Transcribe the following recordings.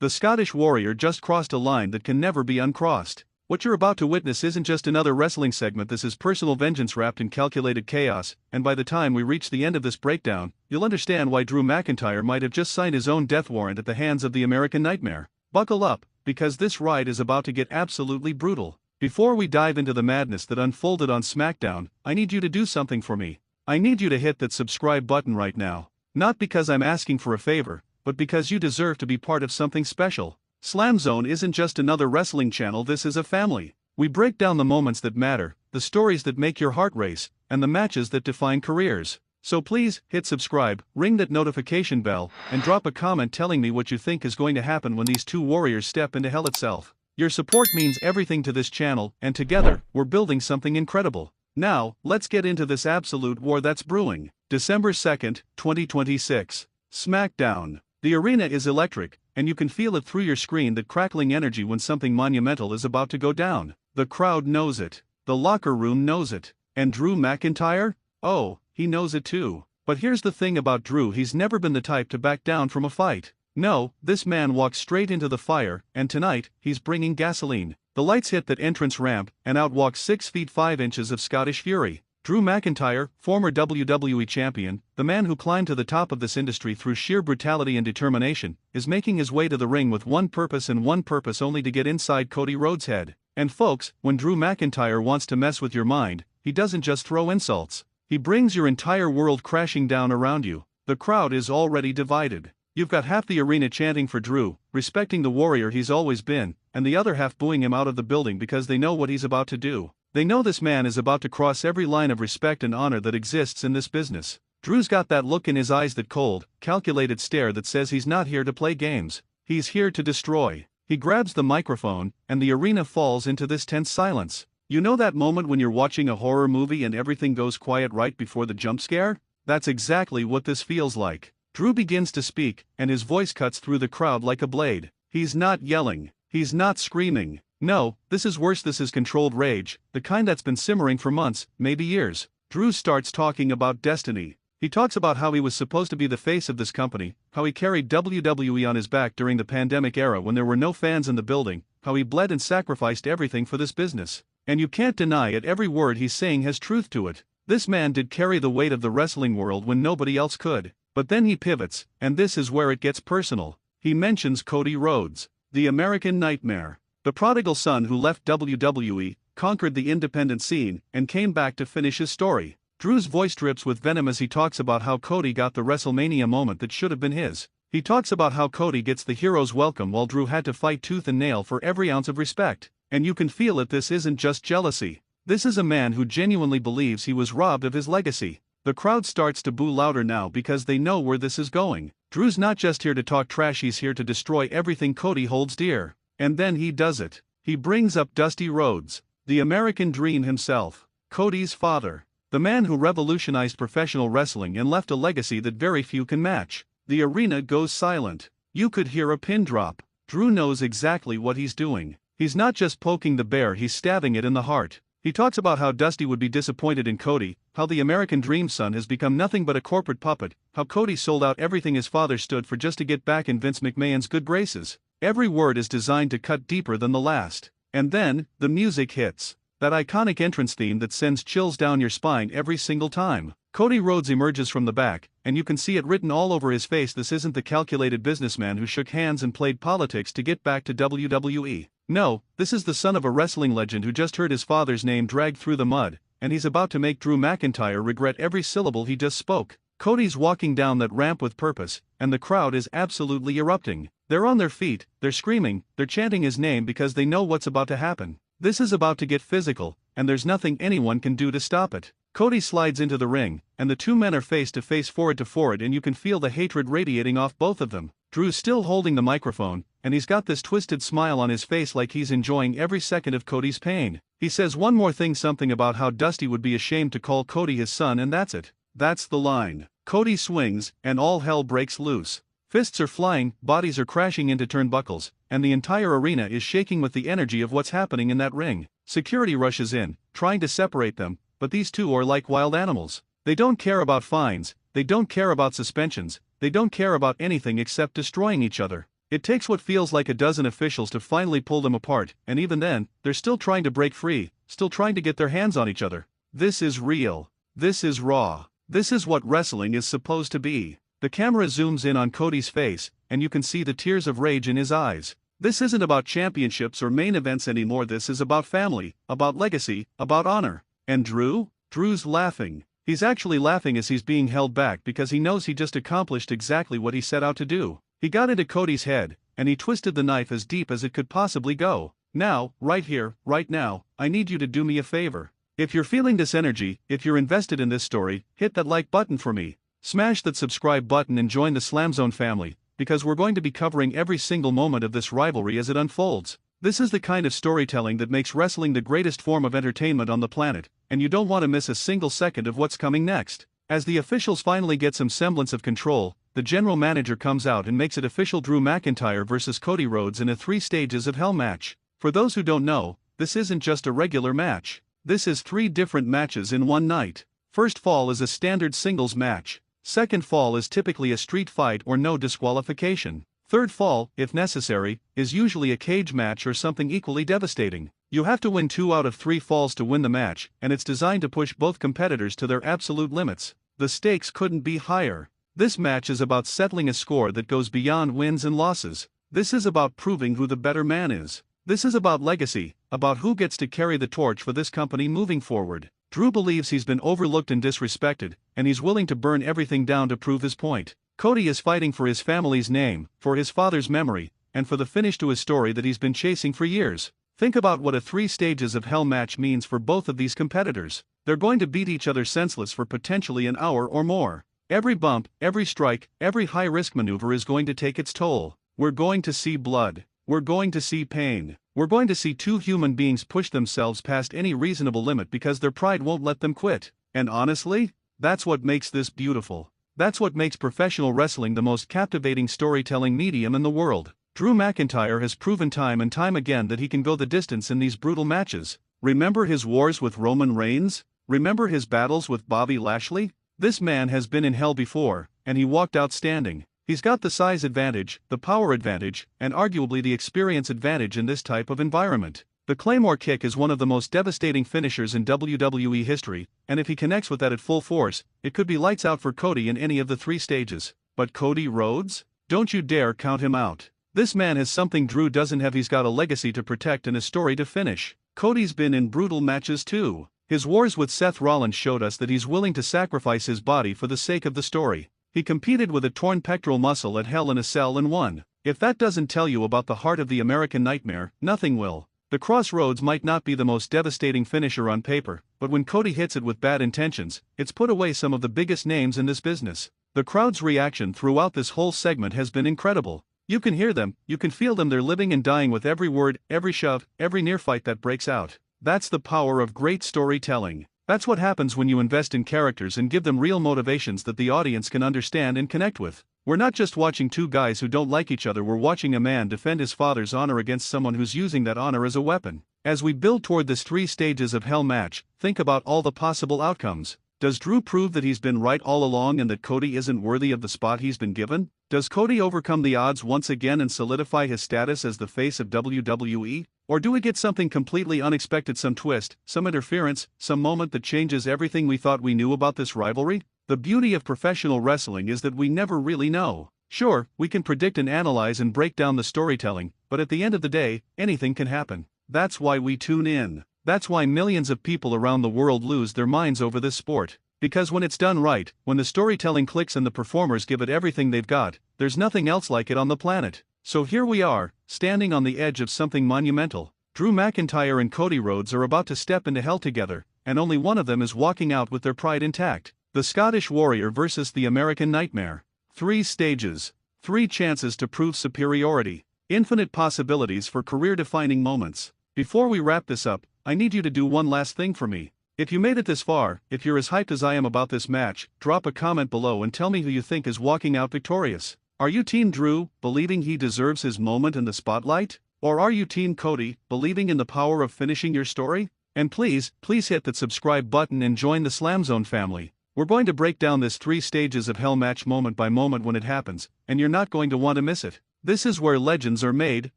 The Scottish Warrior just crossed a line that can never be uncrossed. What you're about to witness isn't just another wrestling segment, this is personal vengeance wrapped in calculated chaos, and by the time we reach the end of this breakdown, you'll understand why Drew McIntyre might have just signed his own death warrant at the hands of the American Nightmare. Buckle up, because this ride is about to get absolutely brutal. Before we dive into the madness that unfolded on SmackDown, I need you to do something for me. I need you to hit that subscribe button right now. Not because I'm asking for a favor, but because you deserve to be part of something special. SLAMZONE isn't just another wrestling channel, this is a family. We break down the moments that matter, the stories that make your heart race, and the matches that define careers. So please, hit subscribe, ring that notification bell, and drop a comment telling me what you think is going to happen when these two warriors step into hell itself. Your support means everything to this channel, and together, we're building something incredible. Now, let's get into this absolute war that's brewing. December 2nd, 2026. SmackDown. The arena is electric, and you can feel it through your screen, that crackling energy when something monumental is about to go down. The crowd knows it. The locker room knows it. And Drew McIntyre? Oh, he knows it too. But here's the thing about Drew, he's never been the type to back down from a fight. No, this man walks straight into the fire, and tonight, he's bringing gasoline. The lights hit that entrance ramp, and out walks 6 feet 5 inches of Scottish fury. Drew McIntyre, former WWE champion, the man who climbed to the top of this industry through sheer brutality and determination, is making his way to the ring with one purpose and one purpose only: to get inside Cody Rhodes' head. And folks, when Drew McIntyre wants to mess with your mind, he doesn't just throw insults. He brings your entire world crashing down around you. The crowd is already divided. You've got half the arena chanting for Drew, respecting the warrior he's always been, and the other half booing him out of the building because they know what he's about to do. They know this man is about to cross every line of respect and honor that exists in this business. Drew's got that look in his eyes, that cold, calculated stare that says he's not here to play games. He's here to destroy. He grabs the microphone, and the arena falls into this tense silence. You know that moment when you're watching a horror movie and everything goes quiet right before the jump scare? That's exactly what this feels like. Drew begins to speak, and his voice cuts through the crowd like a blade. He's not yelling. He's not screaming. No, this is worse, this is controlled rage, the kind that's been simmering for months, maybe years. Drew starts talking about destiny. He talks about how he was supposed to be the face of this company, how he carried WWE on his back during the pandemic era when there were no fans in the building, how he bled and sacrificed everything for this business. And you can't deny it, every word he's saying has truth to it. This man did carry the weight of the wrestling world when nobody else could. But then he pivots, and this is where it gets personal. He mentions Cody Rhodes, the American Nightmare. The prodigal son who left WWE, conquered the independent scene, and came back to finish his story. Drew's voice drips with venom as he talks about how Cody got the WrestleMania moment that should have been his. He talks about how Cody gets the hero's welcome while Drew had to fight tooth and nail for every ounce of respect. And you can feel it, this isn't just jealousy. This is a man who genuinely believes he was robbed of his legacy. The crowd starts to boo louder now because they know where this is going. Drew's not just here to talk trash, he's here to destroy everything Cody holds dear. And then he does it. He brings up Dusty Rhodes, the American Dream himself, Cody's father, the man who revolutionized professional wrestling and left a legacy that very few can match. The arena goes silent. You could hear a pin drop. Drew knows exactly what he's doing. He's not just poking the bear, he's stabbing it in the heart. He talks about how Dusty would be disappointed in Cody, how the American Dream son has become nothing but a corporate puppet, how Cody sold out everything his father stood for just to get back in Vince McMahon's good graces. Every word is designed to cut deeper than the last. And then, the music hits. That iconic entrance theme that sends chills down your spine every single time. Cody Rhodes emerges from the back, and you can see it written all over his face. This isn't the calculated businessman who shook hands and played politics to get back to WWE. No, this is the son of a wrestling legend who just heard his father's name dragged through the mud, and he's about to make Drew McIntyre regret every syllable he just spoke. Cody's walking down that ramp with purpose, and the crowd is absolutely erupting. They're on their feet, they're screaming, they're chanting his name because they know what's about to happen. This is about to get physical, and there's nothing anyone can do to stop it. Cody slides into the ring, and the two men are face to face, forward to forward, and you can feel the hatred radiating off both of them. Drew's still holding the microphone, and he's got this twisted smile on his face like he's enjoying every second of Cody's pain. He says one more thing, something about how Dusty would be ashamed to call Cody his son, and that's it. That's the line. Cody swings, and all hell breaks loose. Fists are flying, bodies are crashing into turnbuckles, and the entire arena is shaking with the energy of what's happening in that ring. Security rushes in, trying to separate them, but these two are like wild animals. They don't care about fines, they don't care about suspensions, they don't care about anything except destroying each other. It takes what feels like a dozen officials to finally pull them apart, and even then, they're still trying to break free, still trying to get their hands on each other. This is real. This is raw. This is what wrestling is supposed to be. The camera zooms in on Cody's face, and you can see the tears of rage in his eyes. This isn't about championships or main events anymore. This is about family, about legacy, about honor. And Drew? Drew's laughing. He's actually laughing as he's being held back because he knows he just accomplished exactly what he set out to do. He got into Cody's head, and he twisted the knife as deep as it could possibly go. Now, right here, right now, I need you to do me a favor. If you're feeling this energy, if you're invested in this story, hit that like button for me. Smash that subscribe button and join the SLAMZONE family, because we're going to be covering every single moment of this rivalry as it unfolds. This is the kind of storytelling that makes wrestling the greatest form of entertainment on the planet, and you don't want to miss a single second of what's coming next. As the officials finally get some semblance of control, the general manager comes out and makes it official: Drew McIntyre versus Cody Rhodes in a 3 stages of hell match. For those who don't know, this isn't just a regular match. This is 3 different matches in one night. First fall is a standard singles match. Second fall is typically a street fight or no disqualification. Third fall, if necessary, is usually a cage match or something equally devastating. You have to win 2 out of 3 falls to win the match, and it's designed to push both competitors to their absolute limits. The stakes couldn't be higher. This match is about settling a score that goes beyond wins and losses. This is about proving who the better man is. This is about legacy, about who gets to carry the torch for this company moving forward. Drew believes he's been overlooked and disrespected, and he's willing to burn everything down to prove his point. Cody is fighting for his family's name, for his father's memory, and for the finish to his story that he's been chasing for years. Think about what a 3 stages of hell match means for both of these competitors. They're going to beat each other senseless for potentially an hour or more. Every bump, every strike, every high-risk maneuver is going to take its toll. We're going to see blood. We're going to see pain. We're going to see 2 human beings push themselves past any reasonable limit because their pride won't let them quit. And honestly, that's what makes this beautiful. That's what makes professional wrestling the most captivating storytelling medium in the world. Drew McIntyre has proven time and time again that he can go the distance in these brutal matches. Remember his wars with Roman Reigns? Remember his battles with Bobby Lashley? This man has been in hell before, and he walked out standing. He's got the size advantage, the power advantage, and arguably the experience advantage in this type of environment. The Claymore kick is one of the most devastating finishers in WWE history, and if he connects with that at full force, it could be lights out for Cody in any of the 3 stages. But Cody Rhodes? Don't you dare count him out. This man has something Drew doesn't have. He's got a legacy to protect and a story to finish. Cody's been in brutal matches too. His wars with Seth Rollins showed us that he's willing to sacrifice his body for the sake of the story. He competed with a torn pectoral muscle at Hell in a Cell and won. If that doesn't tell you about the heart of the American nightmare, nothing will. The Crossroads might not be the most devastating finisher on paper, but when Cody hits it with bad intentions, it's put away some of the biggest names in this business. The crowd's reaction throughout this whole segment has been incredible. You can hear them, you can feel them. They're living and dying with every word, every shove, every near fight that breaks out. That's the power of great storytelling. That's what happens when you invest in characters and give them real motivations that the audience can understand and connect with. We're not just watching 2 guys who don't like each other, we're watching a man defend his father's honor against someone who's using that honor as a weapon. As we build toward this 3 stages of hell match, think about all the possible outcomes. Does Drew prove that he's been right all along and that Cody isn't worthy of the spot he's been given? Does Cody overcome the odds once again and solidify his status as the face of WWE? Or do we get something completely unexpected, some twist, some interference, some moment that changes everything we thought we knew about this rivalry? The beauty of professional wrestling is that we never really know. Sure, we can predict and analyze and break down the storytelling, but at the end of the day, anything can happen. That's why we tune in. That's why millions of people around the world lose their minds over this sport. Because when it's done right, when the storytelling clicks and the performers give it everything they've got, there's nothing else like it on the planet. So here we are, standing on the edge of something monumental. Drew McIntyre and Cody Rhodes are about to step into hell together, and only one of them is walking out with their pride intact. The Scottish Warrior versus the American Nightmare. 3 stages. 3 chances to prove superiority. Infinite possibilities for career-defining moments. Before we wrap this up, I need you to do one last thing for me. If you made it this far, if you're as hyped as I am about this match, drop a comment below and tell me who you think is walking out victorious. Are you Team Drew, believing he deserves his moment in the spotlight? Or are you Team Cody, believing in the power of finishing your story? And please hit that subscribe button and join the SLAMZONE family. We're going to break down this 3 stages of hell match moment by moment when it happens, and you're not going to want to miss it. This is where legends are made,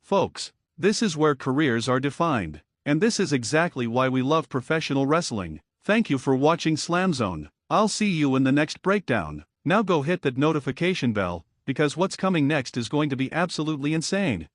folks. This is where careers are defined. And this is exactly why we love professional wrestling. Thank you for watching SLAMZONE. I'll see you in the next breakdown. Now go hit that notification bell, because what's coming next is going to be absolutely insane.